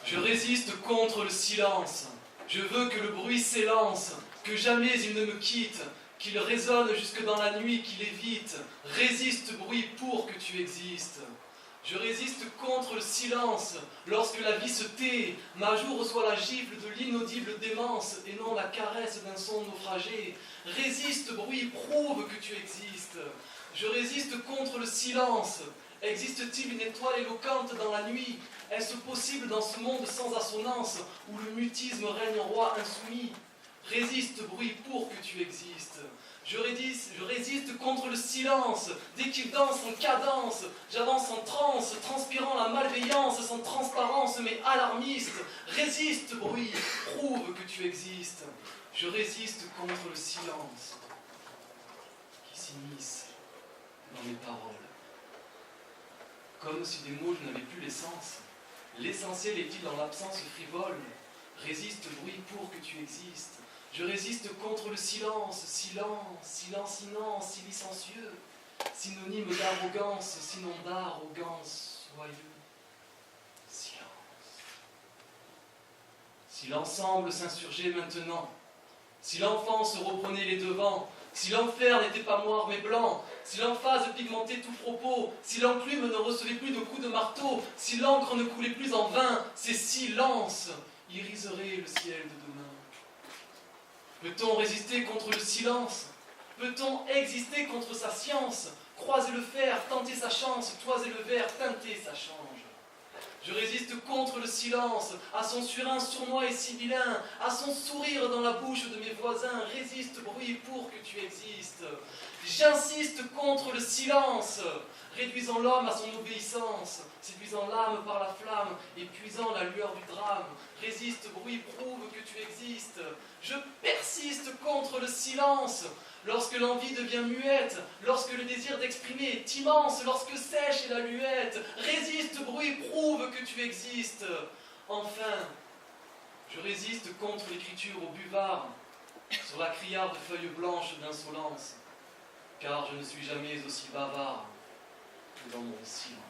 Je résiste contre le silence. Je veux que le bruit s'élance, que jamais il ne me quitte, qu'il résonne jusque dans la nuit, qu'il évite. Résiste, bruit, pour que tu existes. Je résiste contre le silence, lorsque la vie se tait, ma joue reçoit la gifle de l'inaudible démence, et non la caresse d'un son naufragé. Résiste, bruit, prouve que tu existes. Je résiste contre le silence. Existe-t-il une étoile éloquente dans la nuit? Est-ce possible dans ce monde sans assonance, où le mutisme règne roi insoumis? Résiste, bruit, pour que tu existes. Je résiste contre le silence, dès qu'il danse en cadence, j'avance en transe, transpirant la malveillance, sans transparence mais alarmiste. Résiste, bruit, prouve que tu existes. Je résiste contre le silence, qui s'immisce dans mes paroles. Comme si des mots n'avaient plus l'essence. L'essentiel est-il dans l'absence frivole? Résiste, bruit, pour que tu existes. Je résiste contre le silence, silencinant, si licencieux, synonyme d'arrogance, sinon d'arrogance, soyeux. Silence. Si l'ensemble s'insurgeait maintenant, si l'enfance reprenait les devants, si l'enfer n'était pas noir mais blanc, si l'emphase pigmentait tout propos, si l'enclume ne recevait plus de coups de marteau, si l'encre ne coulait plus en vain, ces silences iriseraient le ciel de demain. Peut-on résister contre le silence? Peut-on exister contre sa science? Croiser le fer, tenter sa chance, toiser le verre, teinter sa change. Je résiste contre le silence, à son surin sournois et sibyllin, à son sourire dans la bouche de mes voisins. Résiste, bruit, pour que tu existes. J'insiste contre le silence, réduisant l'homme à son obéissance, séduisant l'âme par la flamme, épuisant la lueur du drame. Résiste, bruit, prouve que tu existes. Je persiste contre le silence, lorsque l'envie devient muette, lorsque le désir d'exprimer est immense, lorsque sèche est la luette. Résiste, bruit, prouve que tu existes. Enfin, je résiste contre l'écriture au buvard, sur la criarde feuille blanche d'insolence, car je ne suis jamais aussi bavard que dans mon silence.